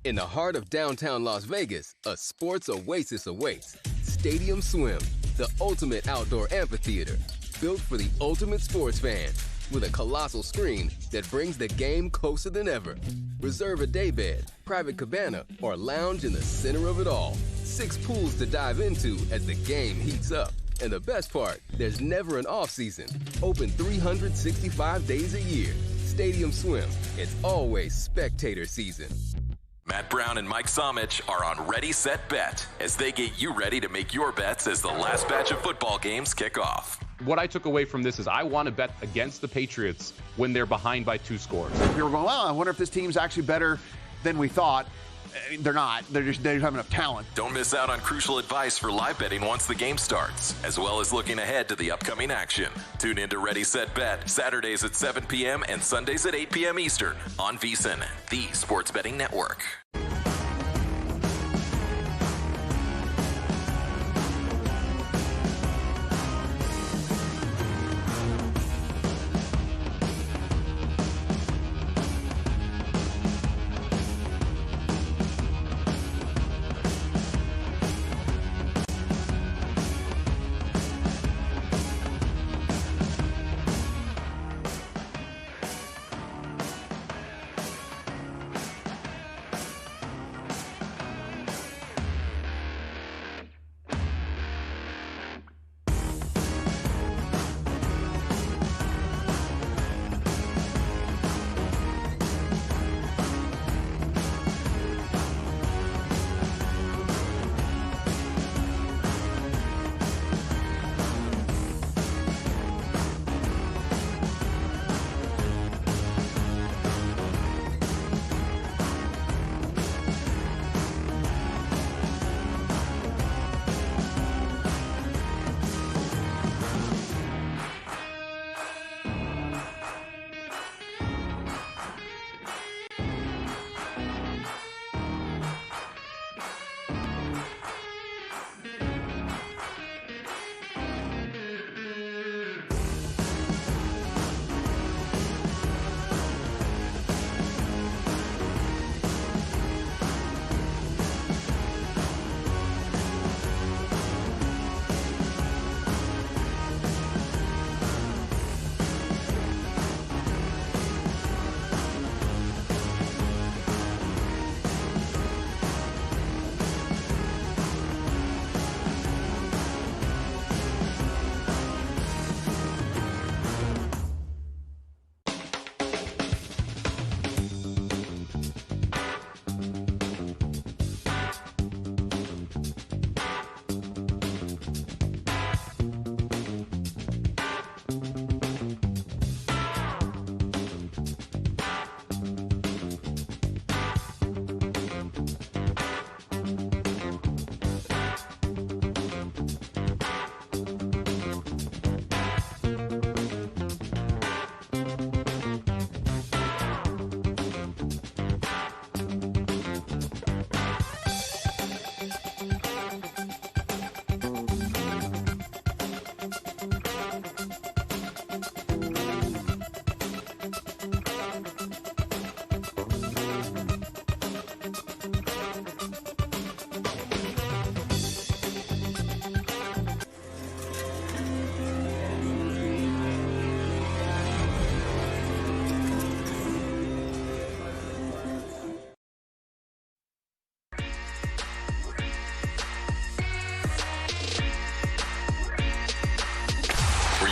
In the heart of downtown Las Vegas, a sports oasis awaits. Stadium Swim, the ultimate outdoor amphitheater, built for the ultimate sports fan, with a colossal screen that brings the game closer than ever. Reserve a daybed, private cabana, or lounge in the center of it all. 6 pools to dive into as the game heats up. And the best part, there's never an off-season. Open 365 days a year. Stadium Swim, it's always spectator season. Matt Brown and Mike Somich are on Ready, Set, Bet as they get you ready to make your bets as the last batch of football games kick off. What I took away from this is I want to bet against the Patriots when they're behind by 2 scores. We were going, well, I wonder if this team's actually better than we thought. They're not. They don't have enough talent. Don't miss out on crucial advice for live betting once the game starts, as well as looking ahead to the upcoming action. Tune in to Ready, Set, Bet, Saturdays at 7 p.m. and Sundays at 8 p.m. Eastern on VSiN, the sports betting network.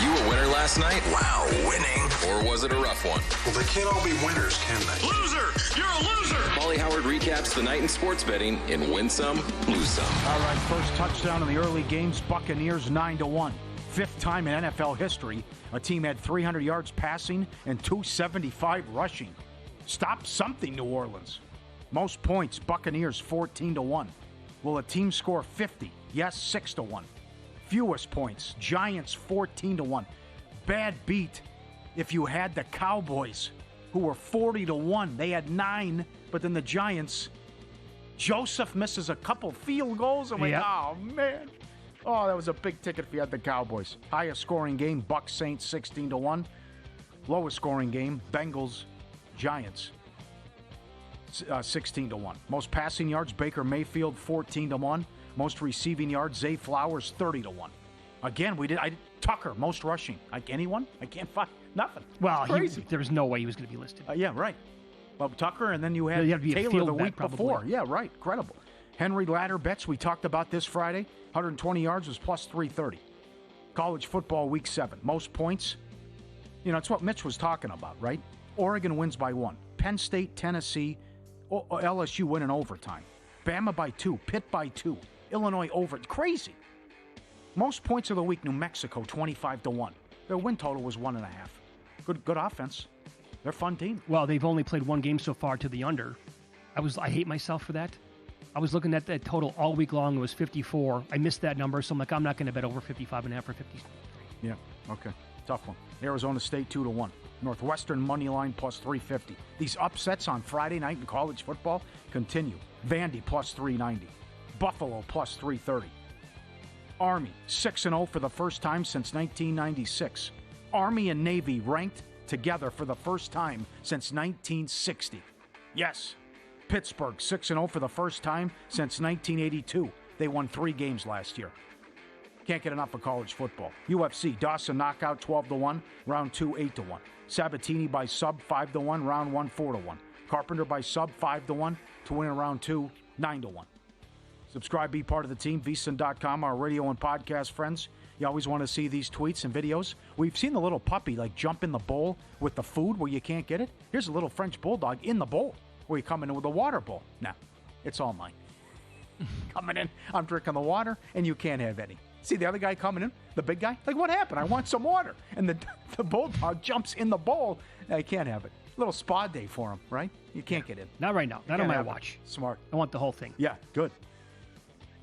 you a winner last night? Wow, winning. Or was it a rough one? Well, they can't all be winners, can they? Loser! You're a loser! Pauly Howard recaps the night in sports betting in Win Some, Lose Some. All right, first touchdown in the early games, Buccaneers 9-1. Fifth time in NFL history, a team had 300 yards passing and 275 rushing. Stop something, New Orleans. Most points, Buccaneers 14-1. Will a team score 50? Yes, 6-1. Fewest points, Giants 14-1. Bad beat if you had the Cowboys, who were 40-1. They had 9, but then the Giants, Joseph misses a couple field goals. I'm like, oh, man. Oh, that was a big ticket if you had the Cowboys. Highest scoring game, Bucs Saints 16-1. Lowest scoring game, Bengals Giants 16-1. Most passing yards, Baker Mayfield 14-1. Most receiving yards, Zay Flowers 30-1. Again, Tucker, most rushing. Like anyone? I can't find nothing. Well, crazy. There was no way he was going to be listed. Yeah, right. Well, Tucker, and then you had Taylor the week before. Yeah, right. Incredible. Henry ladder bets, we talked about this Friday. 120 yards was plus 330. College football week 7. Most points. You know, it's what Mitch was talking about, right? Oregon wins by 1. Penn State, Tennessee, LSU win in overtime. Bama by 2. Pitt by 2. Illinois over. Crazy. Most points of the week, New Mexico 25-1. Their win total was 1.5. Good offense. They're a fun team. Well, they've only played one game so far to the under. I hate myself for that. I was looking at that total all week long. It was 54. I missed that number, so I'm like, I'm not going to bet over 55.5 or 50. Yeah, okay. Tough one. Arizona State 2-1. Northwestern money line plus 350. These upsets on Friday night in college football continue. Vandy plus 390. Buffalo plus 330. Army 6-0 for the first time since 1996. Army and Navy ranked together for the first time since 1960. Yes. Pittsburgh 6-0 for the first time since 1982. They won 3 games last year. Can't get enough of college football. UFC, Dawson knockout 12-1, round 2 8-1. Sabatini by sub 5-1, round 1 4-1. Carpenter by sub 5-1 to win in round 2 9-1. Subscribe, be part of the team, VSiN.com, our radio and podcast friends. You always want to see these tweets and videos. We've seen the little puppy jump in the bowl with the food where you can't get it. Here's a little French bulldog in the bowl where you come in with a water bowl. Nah, it's all mine. Coming in, I'm drinking the water, and you can't have any. See the other guy coming in, the big guy? Like, what happened? I want some water. And the bulldog jumps in the bowl. I can't have it. Little spa day for him, right? You can't get in. Not right now. Not on my watch. Smart. I want the whole thing. Yeah, good.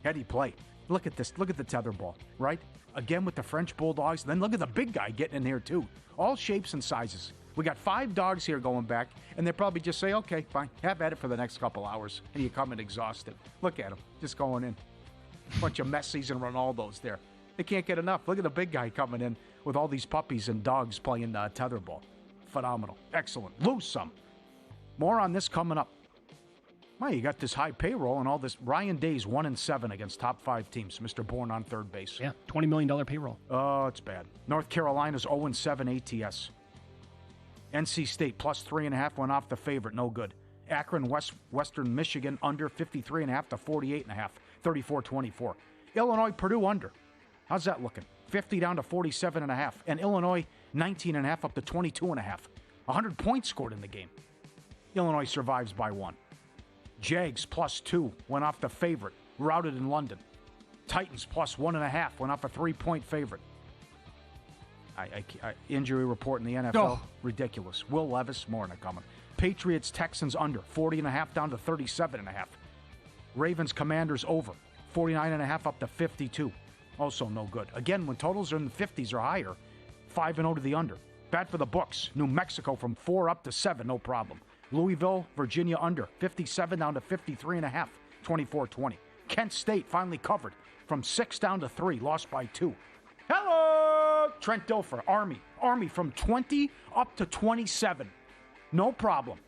Heady play. Look at this. Look at the tether ball, right? Again with the French Bulldogs. Then look at the big guy getting in here, too. All shapes and sizes. We got 5 dogs here going back, and they probably just say, okay, fine, have at it for the next couple hours, and you come in exhausted. Look at them, just going in. Bunch of Messis and Ronaldos there. They can't get enough. Look at the big guy coming in with all these puppies and dogs playing tetherball. Phenomenal. Excellent. Lose some. More on this coming up. Well, you got this high payroll and all this. Ryan Day's 1-7 against top 5 teams. Mr. Bourne on third base. Yeah, $20 million payroll. Oh, it's bad. North Carolina's 0-7 ATS. NC State plus 3.5 went off the favorite. No good. Akron, Western Michigan under 53.5 to 48.5. 34-24. Illinois, Purdue under. How's that looking? 50 down to 47.5. And Illinois 19.5 up to 22.5. 100 points scored in the game. Illinois survives by 1. Jags plus 2 went off the favorite. Routed in London. Titans plus 1.5 went off a 3-point favorite. Injury report in the NFL. Oh. Ridiculous. Will Levis, more than coming. Patriots, Texans under. 40.5 down to 37.5. Ravens, Commanders over. 49.5 up to 52. Also no good. Again, when totals are in the 50s or higher, 5-0 to the under. Bad for the books. New Mexico from 4 up to 7, no problem. Louisville, Virginia under. 57 down to 53.5. 24-20. Kent State finally covered. From 6 down to 3, lost by 2. Hello! Trent Dilfer, Army from 20 up to 27. No problem.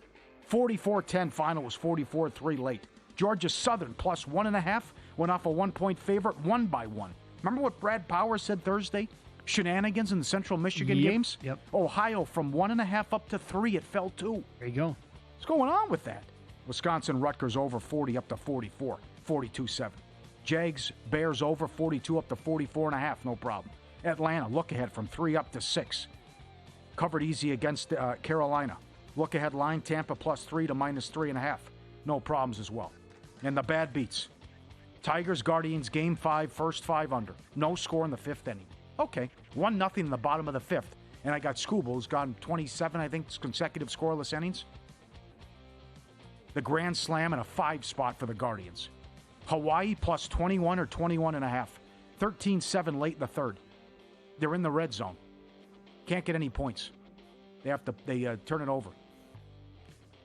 44-10 final was 44-3 late. Georgia Southern plus 1.5 went off a 1-point favorite, 1 by 1. Remember what Brad Powers said Thursday? Shenanigans in the Central Michigan games? Yep. Ohio from 1.5 up to 3, it fell 2. There you go. What's going on with that? Wisconsin Rutgers over 40 up to 44, 42-7. Jags Bears over 42 up to 44.5, no problem. Atlanta, look ahead from 3 up to 6. Covered easy against Carolina. Look ahead line, Tampa +3 to -3.5. No problems as well. And the bad beats. Tigers, Guardians, Game 5, first 5 under. No score in the 5th inning. Okay, 1-0 in the bottom of the 5th. And I got Scooble, who's gone 27, I think, consecutive scoreless innings. The grand slam and a 5 spot for the Guardians. Hawaii +21 or 21.5. 13-7 late in the 3rd. They're in the red zone. Can't get any points. They turn it over.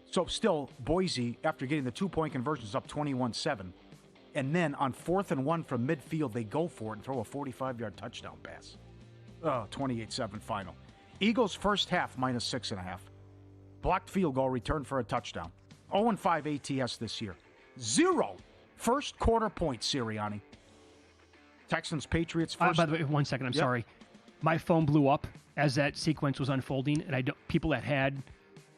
So still, Boise, after getting the 2-point conversions, up 21-7. And then on 4th and 1 from midfield, they go for it and throw a 45-yard touchdown pass. 28-7 final. Eagles first half -6.5. Blocked field goal return for a touchdown. 0-5 ATS this year. 0 first quarter points, Sirianni. Texans, Patriots first. By the way, 1 second, I'm sorry. My phone blew up as that sequence was unfolding, and people that had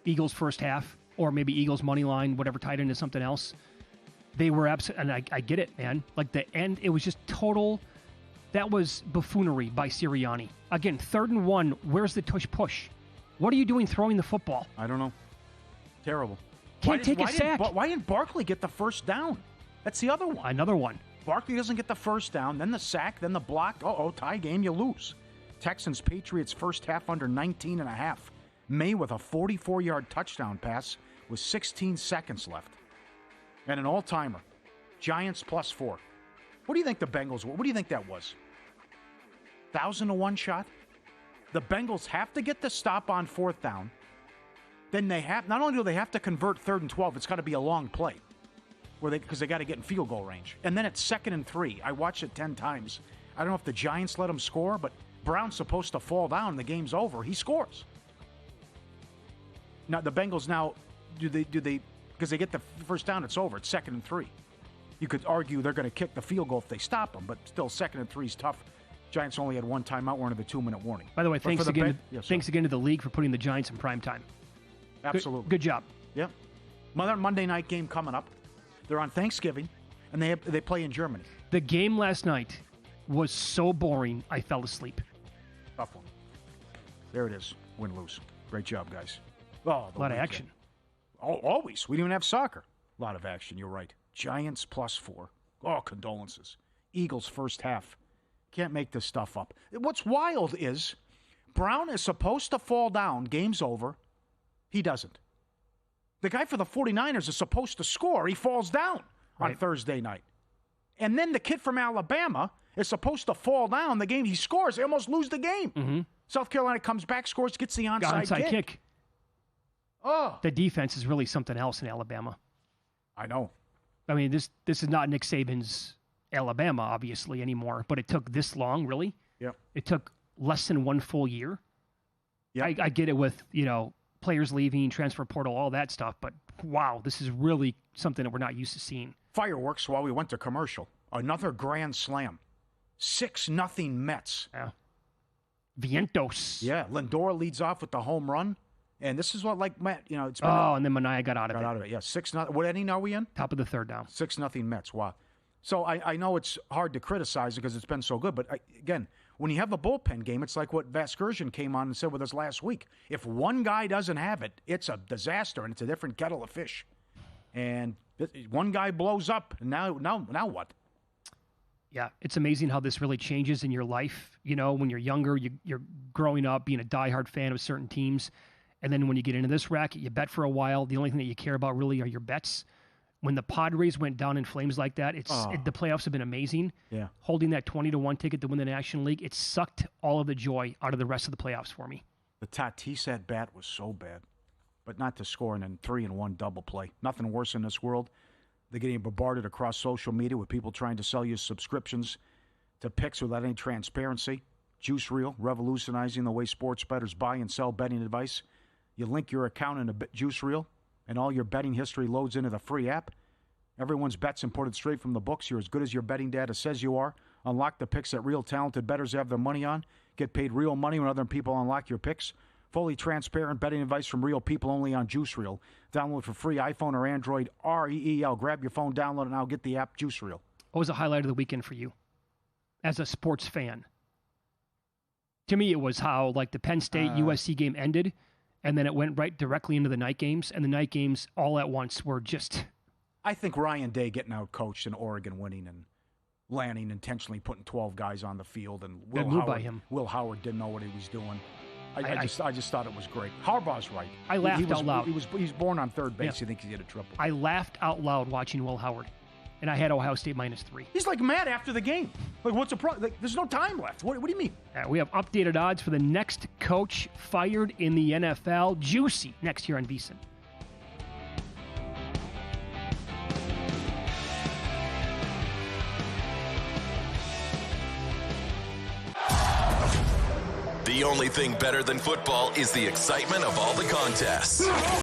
Eagles first half, or maybe Eagles money line, whatever, tied into something else, they were absent. And I get it, man. Like the end, it was just total. That was buffoonery by Sirianni. Again, 3rd and 1. Where's the push? What are you doing throwing the football? I don't know. Terrible. Can't take a sack. Why didn't Barkley get the first down? That's the other one. Another one. Barkley doesn't get the first down, then the sack, then the block. Tie game, you lose. Texans, Patriots first half under 19.5. May with a 44-yard touchdown pass with 16 seconds left. And an all-timer. Giants +4. What do you think the Bengals were? What do you think that was? 1,000-to-1 shot? The Bengals have to get the stop on 4th down. Then they have, not only do they have to convert 3rd and 12, it's got to be a long play. Because they got to get in field goal range. And then it's 2nd and 3. I watched it 10 times. I don't know if the Giants let him score, but Brown's supposed to fall down. The game's over. He scores. Now, the Bengals do they, because they get the first down, it's over. It's 2nd and 3. You could argue they're going to kick the field goal if they stop them, but still 2nd and 3 is tough. Giants only had 1 timeout. We're under the 2-minute warning. By the way, thanks again to the league for putting the Giants in prime time. Absolutely. Good job. Yep. Monday night game coming up. They're on Thanksgiving, and they play in Germany. The game last night was so boring, I fell asleep. Tough one. There it is. Win-lose. Great job, guys. A lot of action. Always. We didn't even have soccer. A lot of action. You're right. Giants +4. Condolences. Eagles first half. Can't make this stuff up. What's wild is Brown is supposed to fall down. Game's over. He doesn't. The guy for the 49ers is supposed to score. He falls down on Thursday night. And then the kid from Alabama is supposed to fall down. The game he scores, they almost lose the game. Mm-hmm. South Carolina comes back, scores, gets the onside kick. The defense is really something else in Alabama. I know. I mean, this is not Nick Saban's Alabama, obviously, anymore. But it took this long, really. Yep. It took less than 1 full year. Yeah. I get it with, players leaving, transfer portal, all that stuff. But, wow, this is really something that we're not used to seeing. Fireworks while we went to commercial. Another grand slam. 6-0 Mets. Yeah. Vientos. Yeah, Lindor leads off with the home run. And this is what, Matt, it's been... and then Manaea got out of it. Yeah, 6-0. What inning are we in? Top of the 3rd down. 6-0 Mets. Wow. So I know it's hard to criticize it because it's been so good. But, again, when you have a bullpen game, it's like what Vasgersian came on and said with us last week. If one guy doesn't have it, it's a disaster, and it's a different kettle of fish. And one guy blows up, and now what? Yeah, it's amazing how this really changes in your life. When you're younger, you're growing up being a diehard fan of certain teams. And then when you get into this racket, you bet for a while. The only thing that you care about really are your bets. When the Padres went down in flames like that, the playoffs have been amazing. Yeah. Holding that 20-1 ticket to win the National League, it sucked all of the joy out of the rest of the playoffs for me. The Tatis at bat was so bad, but not to score in a 3-1 double play. Nothing worse in this world. They're getting bombarded across social media with people trying to sell you subscriptions to picks without any transparency. Juice Reel, revolutionizing the way sports bettors buy and sell betting advice. You link your account into Juice Reel, and all your betting history loads into the free app. Everyone's bets imported straight from the books. You're as good as your betting data says you are. Unlock the picks that real talented bettors have their money on. Get paid real money when other people unlock your picks. Fully transparent betting advice from real people only on Juice Reel. Download for free iPhone or Android, REEL. Grab your phone, download it now. Get the app, Juice Reel. What was the highlight of the weekend for you as a sports fan? To me, it was how like the Penn State USC game ended, and then it went right directly into the night games, and the night games all at once were just. I think Ryan Day getting out coached and Oregon winning and Lanning intentionally putting 12 guys on the field and Will Howard didn't know what he was doing. I just thought it was great. Harbaugh's right. I laughed out loud. He's born on third base. He thinks he hit a triple. I laughed out loud watching Will Howard, and I had Ohio State -3. He's like mad after the game. Like, what's the problem? Like, there's no time left. What do you mean? We have updated odds for the next coach fired in the NFL. Juicy next year on VSiN. The only thing better than football is the excitement of all the contests.